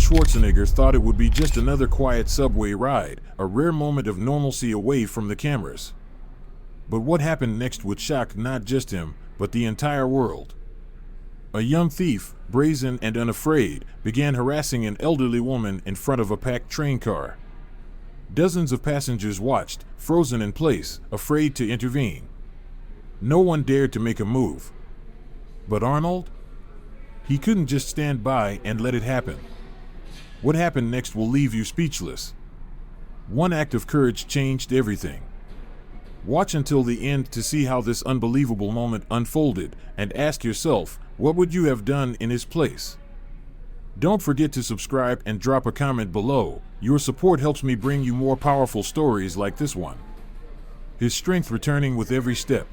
Schwarzenegger thought it would be just another quiet subway ride, a rare moment of normalcy away from the cameras. But what happened next would shock not just him, but the entire world. A young thief, brazen and unafraid, began harassing an elderly woman in front of a packed train car. Dozens of passengers watched, frozen in place, afraid to intervene. No one dared to make a move. But Arnold? He couldn't just stand by and let it happen. What happened next will leave you speechless. One act of courage changed everything. Watch until the end to see how this unbelievable moment unfolded, and ask yourself, what would you have done in his place? Don't forget to subscribe and drop a comment below. Your support helps me bring you more powerful stories like this one. His strength returning with every step.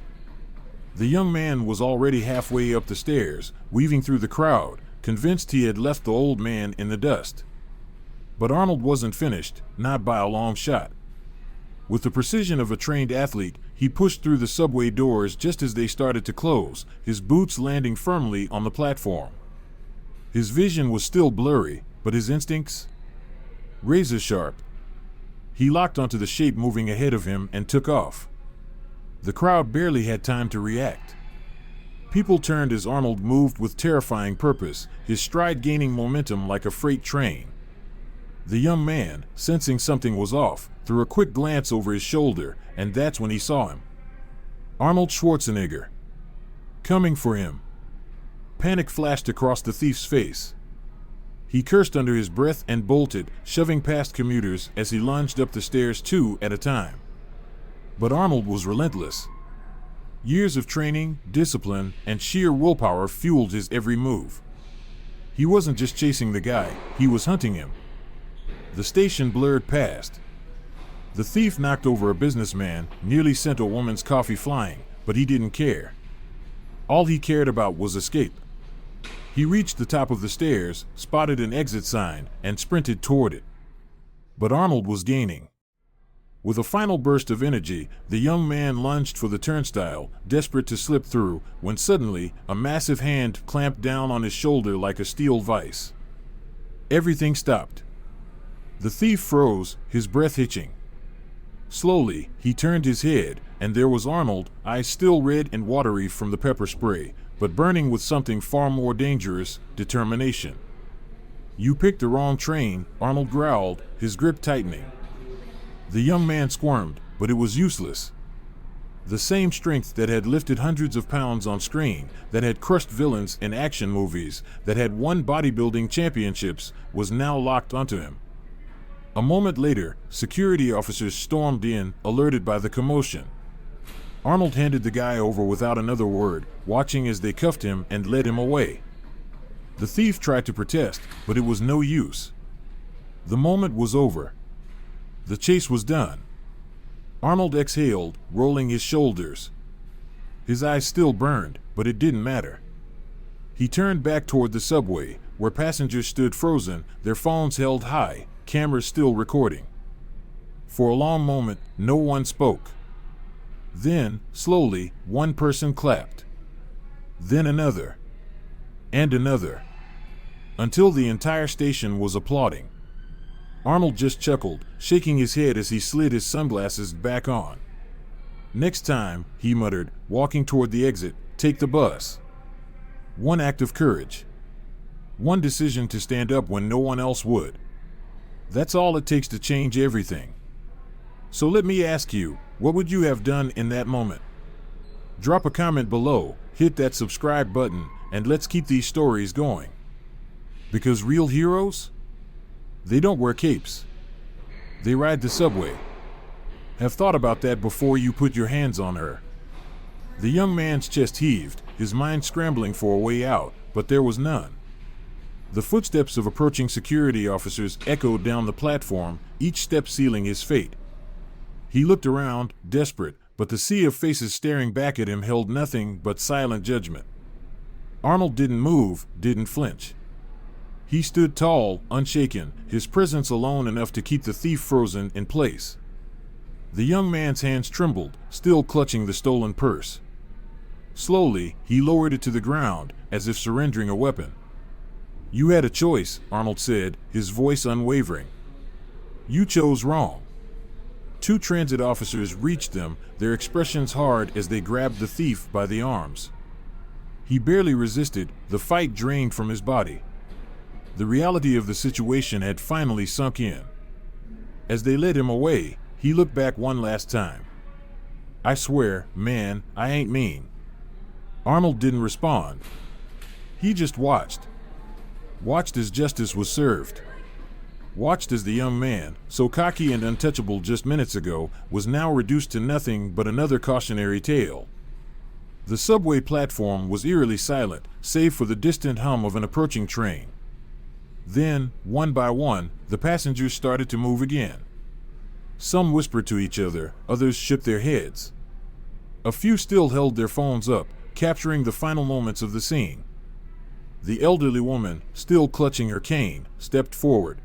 The young man was already halfway up the stairs, weaving through the crowd, convinced he had left the old man in the dust. But Arnold wasn't finished, not by a long shot. With the precision of a trained athlete, he pushed through the subway doors just as they started to close, his boots landing firmly on the platform. His vision was still blurry, but his instincts? Razor sharp. He locked onto the shape moving ahead of him and took off. The crowd barely had time to react. People turned as Arnold moved with terrifying purpose, his stride gaining momentum like a freight train. The young man, sensing something was off, threw a quick glance over his shoulder, and that's when he saw him. Arnold Schwarzenegger. Coming for him. Panic flashed across the thief's face. He cursed under his breath and bolted, shoving past commuters as he lunged up the stairs 2 at a time. But Arnold was relentless. Years of training, discipline, and sheer willpower fueled his every move. He wasn't just chasing the guy, he was hunting him. The station blurred past. The thief knocked over a businessman, nearly sent a woman's coffee flying, but he didn't care. All he cared about was escape. He reached the top of the stairs, spotted an exit sign, and sprinted toward it. But Arnold was gaining. With a final burst of energy, the young man lunged for the turnstile, desperate to slip through, when suddenly, a massive hand clamped down on his shoulder like a steel vice. Everything stopped. The thief froze, his breath hitching. Slowly, he turned his head, and there was Arnold, eyes still red and watery from the pepper spray, but burning with something far more dangerous, determination. "You picked the wrong train," Arnold growled, his grip tightening. The young man squirmed, but it was useless. The same strength that had lifted hundreds of pounds on screen, that had crushed villains in action movies, that had won bodybuilding championships, was now locked onto him. A moment later, security officers stormed in, alerted by the commotion. Arnold handed the guy over without another word, watching as they cuffed him and led him away. The thief tried to protest, but it was no use. The moment was over. The chase was done. Arnold exhaled, rolling his shoulders. His eyes still burned, but it didn't matter. He turned back toward the subway, where passengers stood frozen, their phones held high, cameras still recording. For a long moment, no one spoke. Then, slowly, one person clapped. Then another. And another. Until the entire station was applauding. Arnold just chuckled, shaking his head as he slid his sunglasses back on. "Next time," he muttered, walking toward the exit, "take the bus." One act of courage. One decision to stand up when no one else would. That's all it takes to change everything. So let me ask you, what would you have done in that moment? Drop a comment below, hit that subscribe button, and let's keep these stories going. Because real heroes? They don't wear capes. They ride the subway. Have thought about that before you put your hands on her. The young man's chest heaved, his mind scrambling for a way out, but there was none. The footsteps of approaching security officers echoed down the platform, each step sealing his fate. He looked around, desperate, but the sea of faces staring back at him held nothing but silent judgment. Arnold didn't move, didn't flinch. He stood tall, unshaken, his presence alone enough to keep the thief frozen in place. The young man's hands trembled, still clutching the stolen purse. Slowly, he lowered it to the ground, as if surrendering a weapon. You had a choice, Arnold said, his voice unwavering. You chose wrong. Two transit officers reached them, their expressions hard as they grabbed the thief by the arms. He barely resisted, the fight drained from his body. The reality of the situation had finally sunk in. As they led him away, he looked back one last time. I swear, man, I ain't mean. Arnold didn't respond. He just watched. Watched as justice was served. Watched as the young man, so cocky and untouchable just minutes ago, was now reduced to nothing but another cautionary tale. The subway platform was eerily silent, save for the distant hum of an approaching train. Then, one by one, the passengers started to move again. Some whispered to each other, others shook their heads. A few still held their phones up, capturing the final moments of the scene. The elderly woman, still clutching her cane, stepped forward.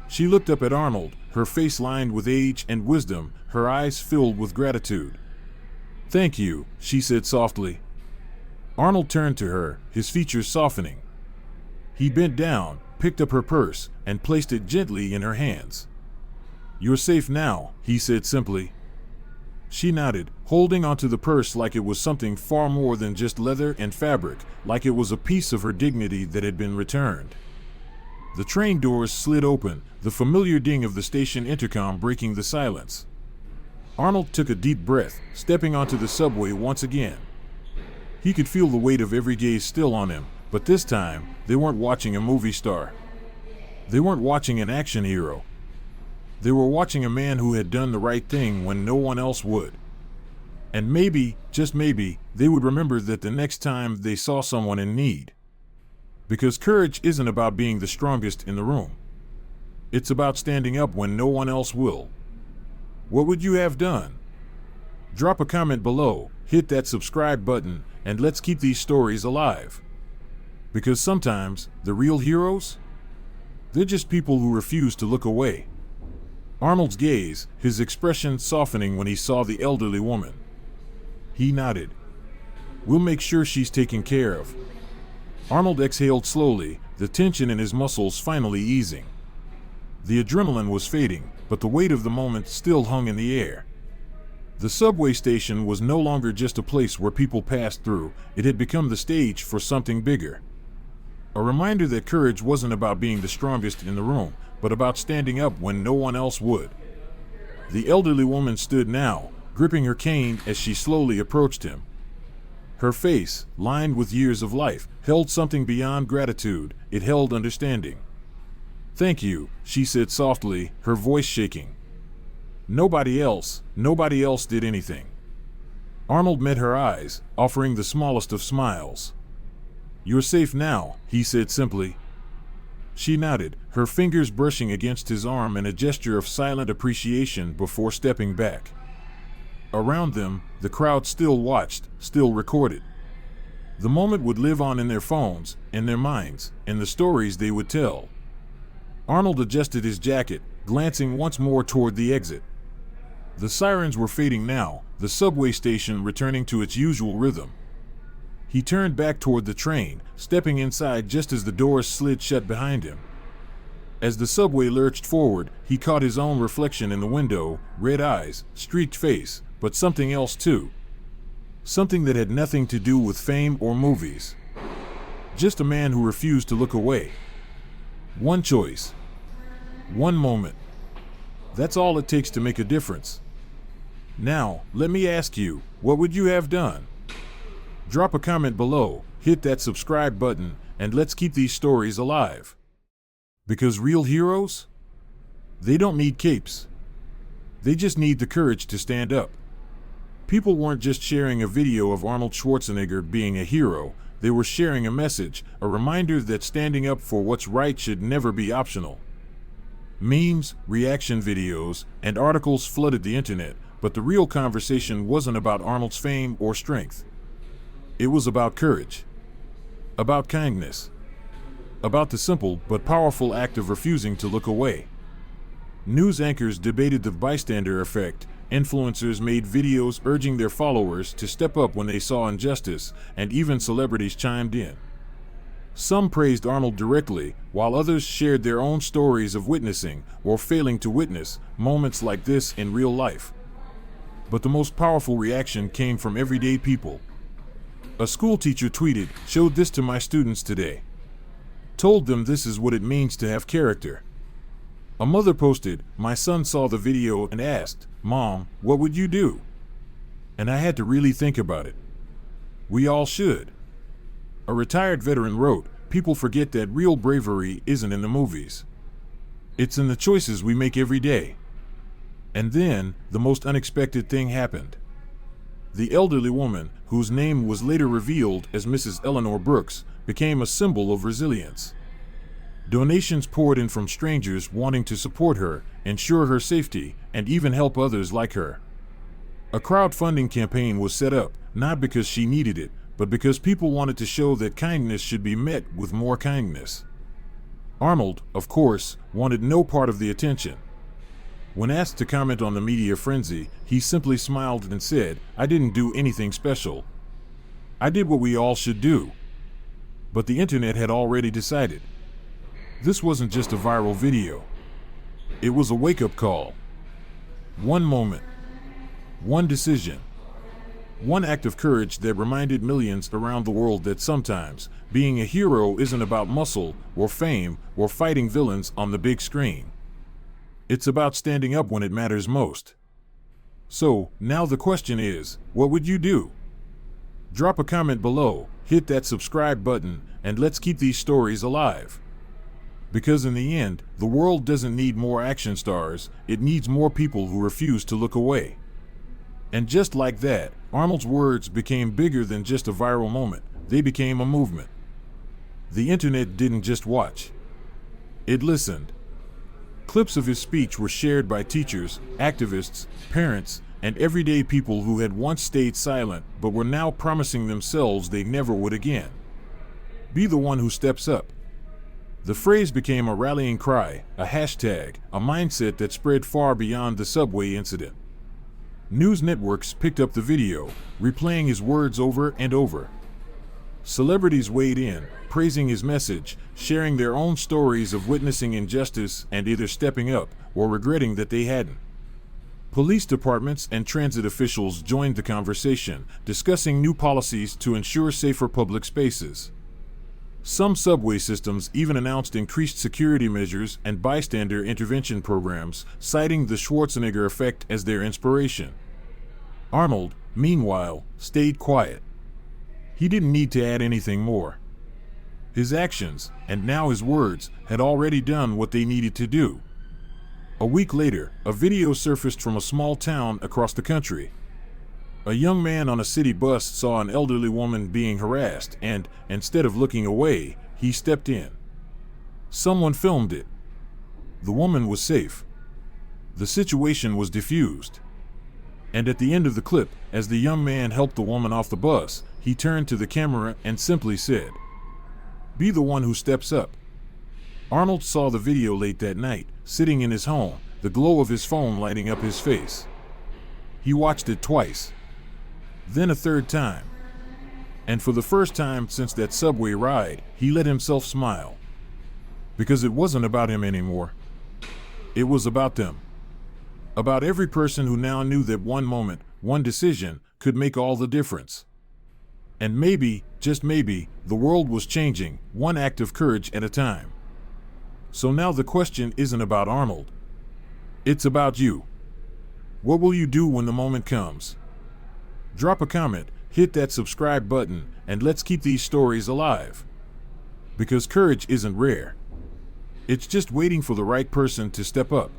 She looked up at Arnold, her face lined with age and wisdom, her eyes filled with gratitude. Thank you, she said softly. Arnold turned to her, his features softening. He bent down, picked up her purse, and placed it gently in her hands. You're safe now, he said simply. She nodded, holding onto the purse like it was something far more than just leather and fabric, like it was a piece of her dignity that had been returned. The train doors slid open, the familiar ding of the station intercom breaking the silence. Arnold took a deep breath, stepping onto the subway once again. He could feel the weight of every gaze still on him, but this time, they weren't watching a movie star. They weren't watching an action hero. They were watching a man who had done the right thing when no one else would. And maybe, just maybe, they would remember that the next time they saw someone in need. Because courage isn't about being the strongest in the room. It's about standing up when no one else will. What would you have done? Drop a comment below, hit that subscribe button, and let's keep these stories alive. Because sometimes, the real heroes? They're just people who refuse to look away. Arnold's gaze, his expression softening when he saw the elderly woman. He nodded. We'll make sure she's taken care of. Arnold exhaled slowly, the tension in his muscles finally easing. The adrenaline was fading, but the weight of the moment still hung in the air. The subway station was no longer just a place where people passed through, it had become the stage for something bigger. A reminder that courage wasn't about being the strongest in the room, but about standing up when no one else would. The elderly woman stood now, gripping her cane as she slowly approached him. Her face, lined with years of life, held something beyond gratitude, it held understanding. Thank you, she said softly, her voice shaking. Nobody else did anything. Arnold met her eyes, offering the smallest of smiles. You're safe now, he said simply. She nodded, her fingers brushing against his arm in a gesture of silent appreciation before stepping back. Around them, the crowd still watched, still recorded. The moment would live on in their phones, in their minds, in the stories they would tell. Arnold adjusted his jacket, glancing once more toward the exit. The sirens were fading now, the subway station returning to its usual rhythm. He turned back toward the train, stepping inside just as the doors slid shut behind him. As the subway lurched forward, he caught his own reflection in the window, red eyes, streaked face, but something else too. Something that had nothing to do with fame or movies. Just a man who refused to look away. One choice. One moment. That's all it takes to make a difference. Now, let me ask you, what would you have done? Drop a comment below, hit that subscribe button, and let's keep these stories alive. Because real heroes? They don't need capes. They just need the courage to stand up. People weren't just sharing a video of Arnold Schwarzenegger being a hero, they were sharing a message, a reminder that standing up for what's right should never be optional. Memes, reaction videos, and articles flooded the internet, but the real conversation wasn't about Arnold's fame or strength. It was about courage. About kindness. About the simple but powerful act of refusing to look away. News anchors debated the bystander effect, influencers made videos urging their followers to step up when they saw injustice, and even celebrities chimed in. Some praised Arnold directly, while others shared their own stories of witnessing, or failing to witness, moments like this in real life. But the most powerful reaction came from everyday people. A school teacher tweeted, "Showed this to my students today. Told them this is what it means to have character." A mother posted, "My son saw the video and asked, 'Mom, what would you do?' And I had to really think about it. We all should." A retired veteran wrote, "People forget that real bravery isn't in the movies. It's in the choices we make every day." And then, the most unexpected thing happened. The elderly woman, whose name was later revealed as Mrs. Eleanor Brooks, became a symbol of resilience. Donations poured in from strangers wanting to support her, ensure her safety, and even help others like her. A crowdfunding campaign was set up, not because she needed it, but because people wanted to show that kindness should be met with more kindness. Arnold, of course, wanted no part of the attention. When asked to comment on the media frenzy, he simply smiled and said, "I didn't do anything special. I did what we all should do." But the internet had already decided. This wasn't just a viral video. It was a wake-up call. One moment. One decision. One act of courage that reminded millions around the world that sometimes being a hero isn't about muscle or fame or fighting villains on the big screen. It's about standing up when it matters most. So, now the question is, what would you do? Drop a comment below, hit that subscribe button, and let's keep these stories alive. Because in the end, the world doesn't need more action stars, it needs more people who refuse to look away. And just like that, Arnold's words became bigger than just a viral moment, they became a movement. The internet didn't just watch. It listened. Clips of his speech were shared by teachers, activists, parents, and everyday people who had once stayed silent but were now promising themselves they never would again. Be the one who steps up. The phrase became a rallying cry, a hashtag, a mindset that spread far beyond the subway incident. News networks picked up the video, replaying his words over and over. Celebrities weighed in, praising his message, sharing their own stories of witnessing injustice and either stepping up or regretting that they hadn't. Police departments and transit officials joined the conversation, discussing new policies to ensure safer public spaces. Some subway systems even announced increased security measures and bystander intervention programs, citing the Schwarzenegger effect as their inspiration. Arnold, meanwhile, stayed quiet. He didn't need to add anything more. His actions, and now his words, had already done what they needed to do. A week later, a video surfaced from a small town across the country. A young man on a city bus saw an elderly woman being harassed and, instead of looking away, he stepped in. Someone filmed it. The woman was safe. The situation was diffused. And at the end of the clip, as the young man helped the woman off the bus, he turned to the camera and simply said, "Be the one who steps up." Arnold saw the video late that night, sitting in his home, the glow of his phone lighting up his face. He watched it twice. Then a third time. And for the first time since that subway ride, he let himself smile. Because it wasn't about him anymore. It was about them. About every person who now knew that one moment, one decision, could make all the difference. And maybe, just maybe, the world was changing, one act of courage at a time. So now the question isn't about Arnold. It's about you. What will you do when the moment comes? Drop a comment, hit that subscribe button, and let's keep these stories alive. Because courage isn't rare. It's just waiting for the right person to step up.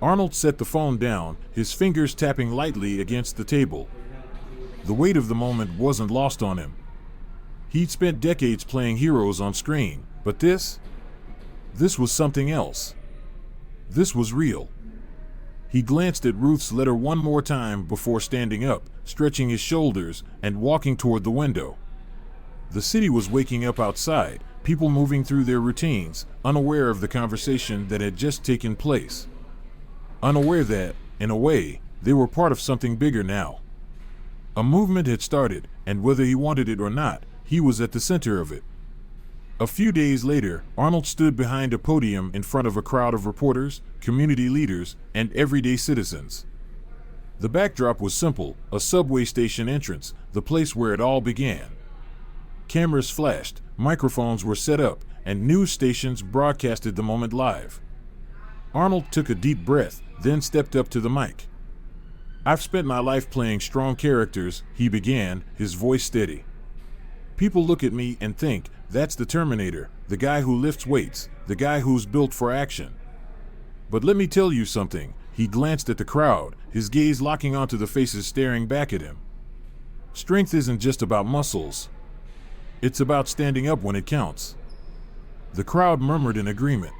Arnold set the phone down, his fingers tapping lightly against the table. The weight of the moment wasn't lost on him. He'd spent decades playing heroes on screen, but this was something else. This was real. He glanced at Ruth's letter one more time before standing up, stretching his shoulders, and walking toward the window. The city was waking up outside, people moving through their routines, unaware of the conversation that had just taken place. Unaware that, in a way, they were part of something bigger now. A movement had started, and whether he wanted it or not, he was at the center of it. A few days later, Arnold stood behind a podium in front of a crowd of reporters, community leaders, and everyday citizens. The backdrop was simple: a subway station entrance, the place where it all began. Cameras flashed, microphones were set up, and news stations broadcasted the moment live. Arnold took a deep breath, then stepped up to the mic. "I've spent my life playing strong characters," he began, his voice steady. "People look at me and think, that's the Terminator, the guy who lifts weights, the guy who's built for action. But let me tell you something." He glanced at the crowd, his gaze locking onto the faces staring back at him. "Strength isn't just about muscles. It's about standing up when it counts." The crowd murmured in agreement.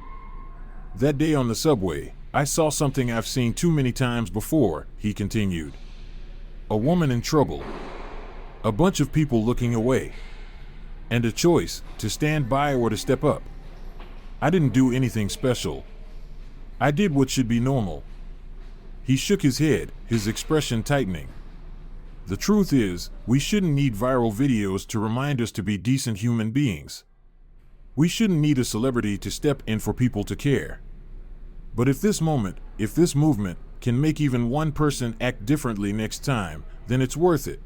"That day on the subway, I saw something I've seen too many times before," he continued. "A woman in trouble. A bunch of people looking away. And a choice, to stand by or to step up. I didn't do anything special. I did what should be normal." He shook his head, his expression tightening. "The truth is, we shouldn't need viral videos to remind us to be decent human beings. We shouldn't need a celebrity to step in for people to care. But if this movement, can make even one person act differently next time, then it's worth it."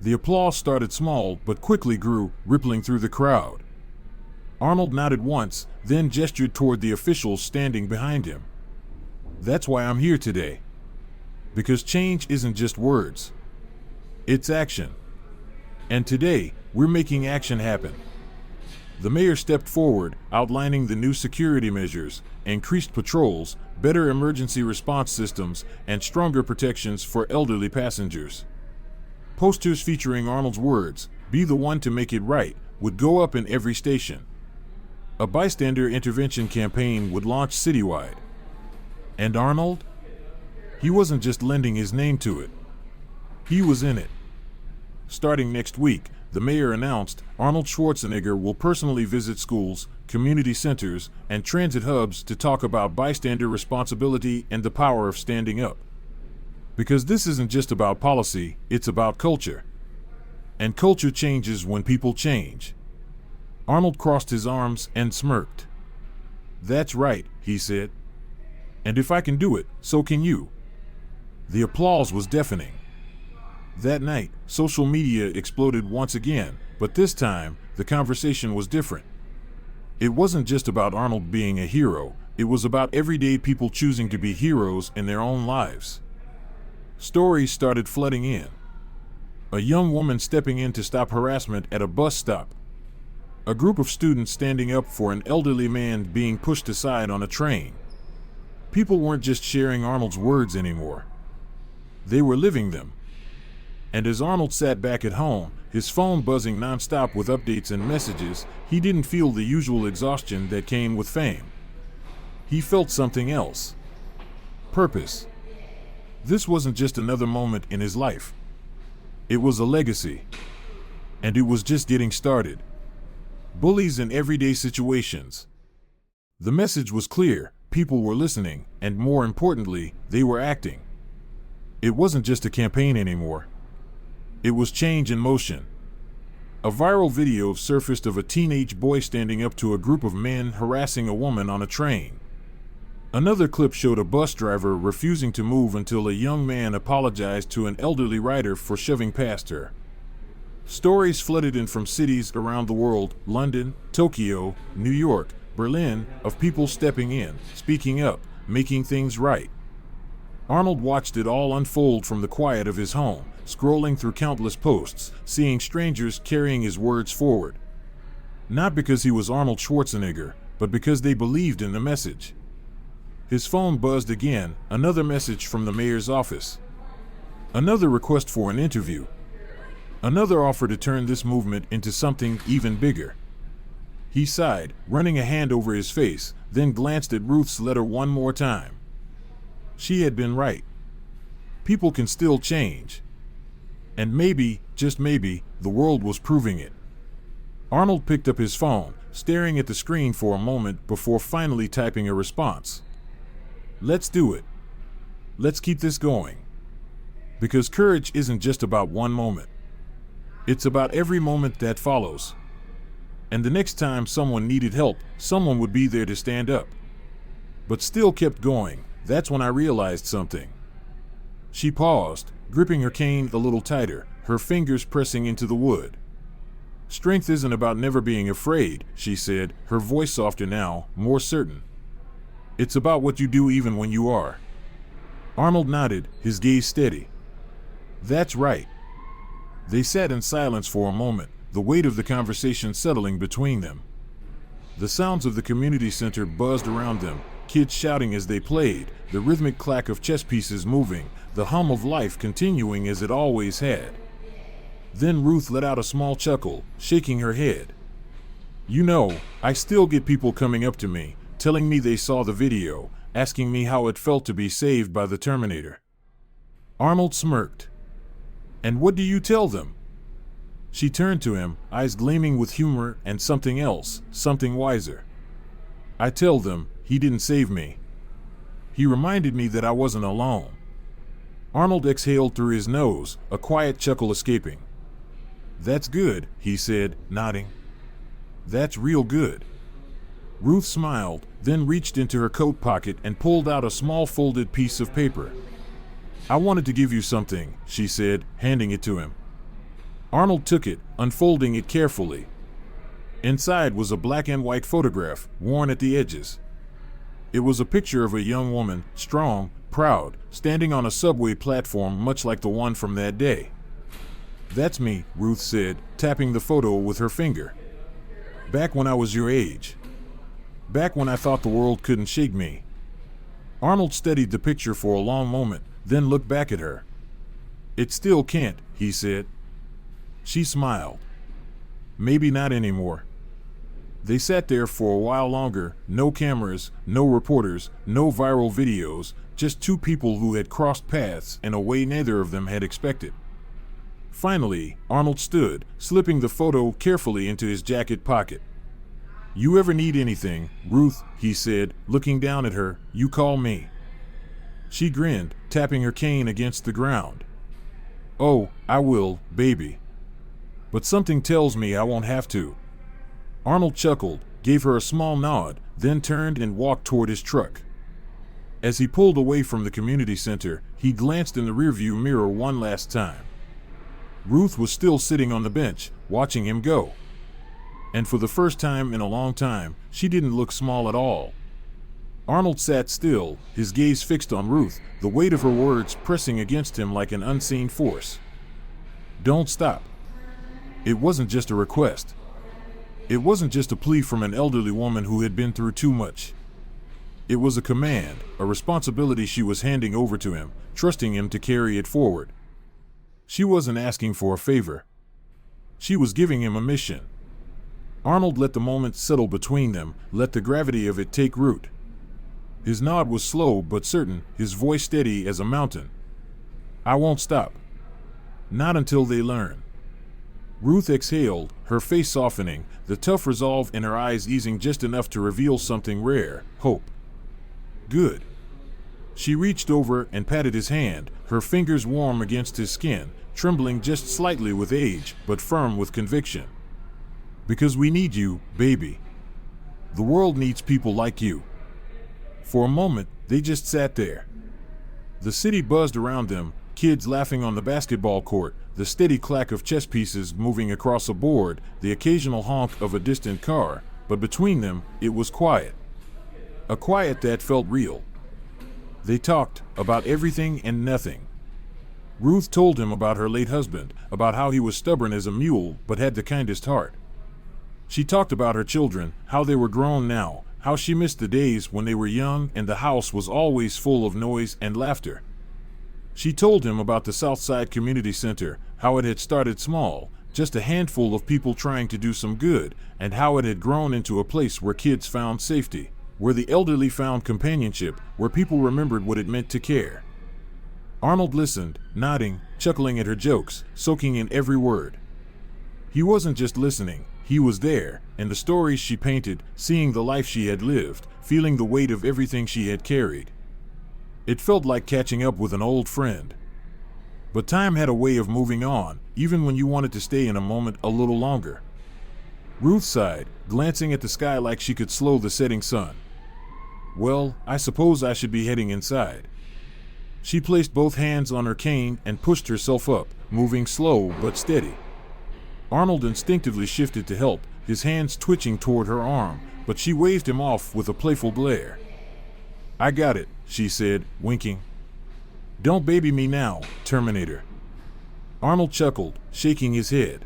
The applause started small but quickly grew, rippling through the crowd. Arnold nodded once, then gestured toward the officials standing behind him. "That's why I'm here today. Because change isn't just words. It's action. And today, we're making action happen." The mayor stepped forward, outlining the new security measures: increased patrols, better emergency response systems, and stronger protections for elderly passengers. Posters featuring Arnold's words, "Be the one to make it right," would go up in every station. A bystander intervention campaign would launch citywide. And Arnold? He wasn't just lending his name to it. He was in it. Starting next week, the mayor announced, Arnold Schwarzenegger will personally visit schools, community centers, and transit hubs to talk about bystander responsibility and the power of standing up. Because this isn't just about policy, it's about culture. And culture changes when people change. Arnold crossed his arms and smirked. "That's right," he said. "And if I can do it, so can you." The applause was deafening. That night, social media exploded once again, but this time, the conversation was different. It wasn't just about Arnold being a hero, it was about everyday people choosing to be heroes in their own lives. Stories started flooding in. A young woman stepping in to stop harassment at a bus stop. A group of students standing up for an elderly man being pushed aside on a train. People weren't just sharing Arnold's words anymore. They were living them. And as Arnold sat back at home, his phone buzzing nonstop with updates and messages, he didn't feel the usual exhaustion that came with fame. He felt something else. Purpose. This wasn't just another moment in his life. It was a legacy. And it was just getting started. Bullies in everyday situations. The message was clear, people were listening, and more importantly, they were acting. It wasn't just a campaign anymore. It was change in motion. A viral video surfaced of a teenage boy standing up to a group of men harassing a woman on a train. Another clip showed a bus driver refusing to move until a young man apologized to an elderly rider for shoving past her. Stories flooded in from cities around the world, London, Tokyo, New York, Berlin, of people stepping in, speaking up, making things right. Arnold watched it all unfold from the quiet of his home, scrolling through countless posts, seeing strangers carrying his words forward. Not because he was Arnold Schwarzenegger, but because they believed in the message. His phone buzzed again, another message from the mayor's office. Another request for an interview. Another offer to turn this movement into something even bigger. He sighed, running a hand over his face, then glanced at Ruth's letter one more time. She had been right. People can still change. And maybe, just maybe, the world was proving it. Arnold picked up his phone, staring at the screen for a moment before finally typing a response. Let's do it. Let's keep this going. Because courage isn't just about one moment. It's about every moment that follows. And the next time someone needed help, someone would be there to stand up. But still kept going. That's when I realized something. She paused, gripping her cane a little tighter, her fingers pressing into the wood. Strength isn't about never being afraid, she said, her voice softer now, more certain. It's about what you do even when you are. Arnold nodded, his gaze steady. That's right. They sat in silence for a moment, the weight of the conversation settling between them. The sounds of the community center buzzed around them, kids shouting as they played, the rhythmic clack of chess pieces moving, the hum of life continuing as it always had. Then Ruth let out a small chuckle, shaking her head. You know, I still get people coming up to me, telling me they saw the video, asking me how it felt to be saved by the Terminator. Arnold smirked. And what do you tell them? She turned to him, eyes gleaming with humor and something else, something wiser. I tell them, he didn't save me. He reminded me that I wasn't alone. Arnold exhaled through his nose, a quiet chuckle escaping. That's good, he said, nodding. That's real good. Ruth smiled, then reached into her coat pocket and pulled out a small folded piece of paper. I wanted to give you something, she said, handing it to him. Arnold took it, unfolding it carefully. Inside was a black and white photograph, worn at the edges. It was a picture of a young woman, strong, proud, standing on a subway platform much like the one from that day. That's me, Ruth said, tapping the photo with her finger. Back when I was your age. Back when I thought the world couldn't shake me. Arnold studied the picture for a long moment, then looked back at her. It still can't, he said. She smiled. Maybe not anymore. They sat there for a while longer, no cameras, no reporters, no viral videos, just two people who had crossed paths in a way neither of them had expected. Finally, Arnold stood, slipping the photo carefully into his jacket pocket. You ever need anything, Ruth, he said, looking down at her, you call me. She grinned, tapping her cane against the ground. Oh, I will, baby. But something tells me I won't have to. Arnold chuckled, gave her a small nod, then turned and walked toward his truck. As he pulled away from the community center, he glanced in the rearview mirror one last time. Ruth was still sitting on the bench, watching him go. And for the first time in a long time, she didn't look small at all. Arnold sat still, his gaze fixed on Ruth, the weight of her words pressing against him like an unseen force. Don't stop. It wasn't just a request. It wasn't just a plea from an elderly woman who had been through too much. It was a command, a responsibility she was handing over to him, trusting him to carry it forward. She wasn't asking for a favor. She was giving him a mission. Arnold let the moment settle between them, let the gravity of it take root. His nod was slow but certain, his voice steady as a mountain. I won't stop. Not until they learn. Ruth exhaled, her face softening, the tough resolve in her eyes easing just enough to reveal something rare, hope. Good. She reached over and patted his hand, her fingers warm against his skin, trembling just slightly with age, but firm with conviction. Because we need you, baby. The world needs people like you. For a moment, they just sat there. The city buzzed around them, kids laughing on the basketball court, the steady clack of chess pieces moving across a board, the occasional honk of a distant car, but between them, it was quiet. A quiet that felt real. They talked about everything and nothing. Ruth told him about her late husband, about how he was stubborn as a mule but had the kindest heart. She talked about her children, how they were grown now, how she missed the days when they were young and the house was always full of noise and laughter. She told him about the Southside Community Center, how it had started small, just a handful of people trying to do some good, and how it had grown into a place where kids found safety, where the elderly found companionship, where people remembered what it meant to care. Arnold listened, nodding, chuckling at her jokes, soaking in every word. He wasn't just listening, he was there, in the stories she painted, seeing the life she had lived, feeling the weight of everything she had carried. It felt like catching up with an old friend. But time had a way of moving on, even when you wanted to stay in a moment a little longer. Ruth sighed, glancing at the sky like she could slow the setting sun. Well, I suppose I should be heading inside. She placed both hands on her cane and pushed herself up, moving slow but steady. Arnold instinctively shifted to help, his hands twitching toward her arm, but she waved him off with a playful glare. I got it, she said, winking. Don't baby me now, Terminator. Arnold chuckled, shaking his head.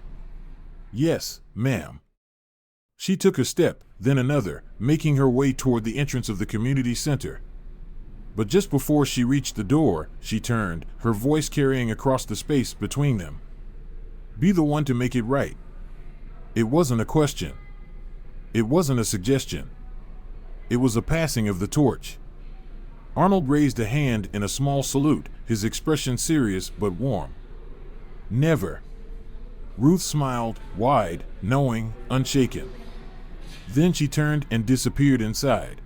Yes, ma'am. She took a step, then another, making her way toward the entrance of the community center. But just before she reached the door, she turned, her voice carrying across the space between them. Be the one to make it right. It wasn't a question. It wasn't a suggestion. It was a passing of the torch. Arnold raised a hand in a small salute, his expression serious but warm. Never. Ruth smiled, wide, knowing, unshaken. Then she turned and disappeared inside.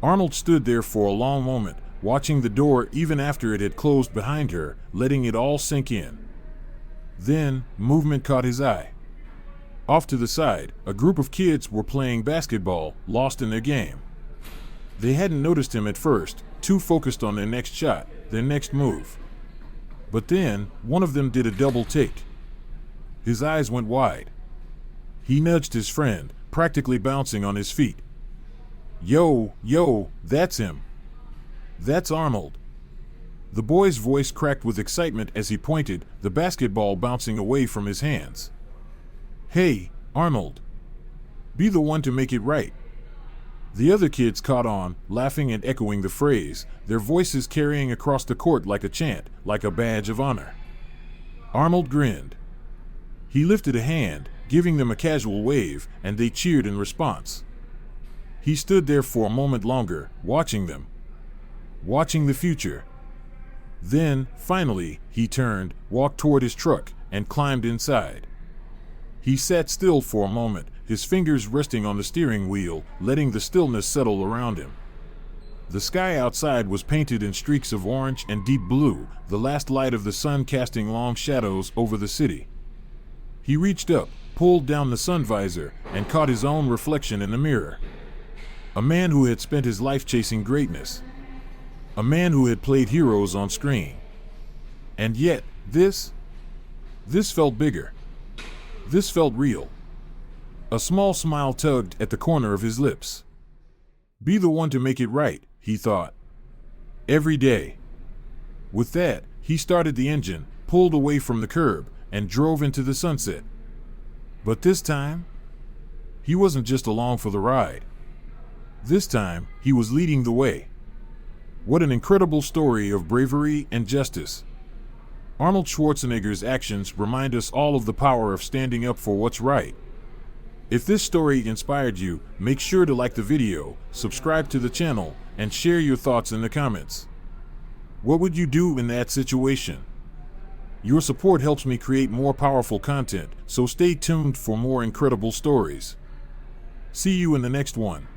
Arnold stood there for a long moment, watching the door even after it had closed behind her, letting it all sink in. Then, movement caught his eye. Off to the side, a group of kids were playing basketball, lost in their game. They hadn't noticed him at first, too focused on their next shot, their next move. But then, one of them did a double take. His eyes went wide. He nudged his friend, practically bouncing on his feet. Yo, that's him. That's Arnold. The boy's voice cracked with excitement as he pointed, the basketball bouncing away from his hands. Hey, Arnold. Be the one to make it right. The other kids caught on, laughing and echoing the phrase, their voices carrying across the court like a chant, like a badge of honor. Arnold grinned. He lifted a hand, giving them a casual wave, and they cheered in response. He stood there for a moment longer, watching them. Watching the future. Then, finally, he turned, walked toward his truck, and climbed inside. He sat still for a moment, his fingers resting on the steering wheel, letting the stillness settle around him. The sky outside was painted in streaks of orange and deep blue, the last light of the sun casting long shadows over the city. He reached up, pulled down the sun visor, and caught his own reflection in the mirror. A man who had spent his life chasing greatness. A man who had played heroes on screen. And yet, this felt bigger. This felt real. A small smile tugged at the corner of his lips. Be the one to make it right, he thought. Every day. With that, he started the engine, pulled away from the curb, and drove into the sunset. But this time, he wasn't just along for the ride. This time, he was leading the way. What an incredible story of bravery and justice. Arnold Schwarzenegger's actions remind us all of the power of standing up for what's right. If this story inspired you, make sure to like the video, subscribe to the channel, and share your thoughts in the comments. What would you do in that situation? Your support helps me create more powerful content, so stay tuned for more incredible stories. See you in the next one.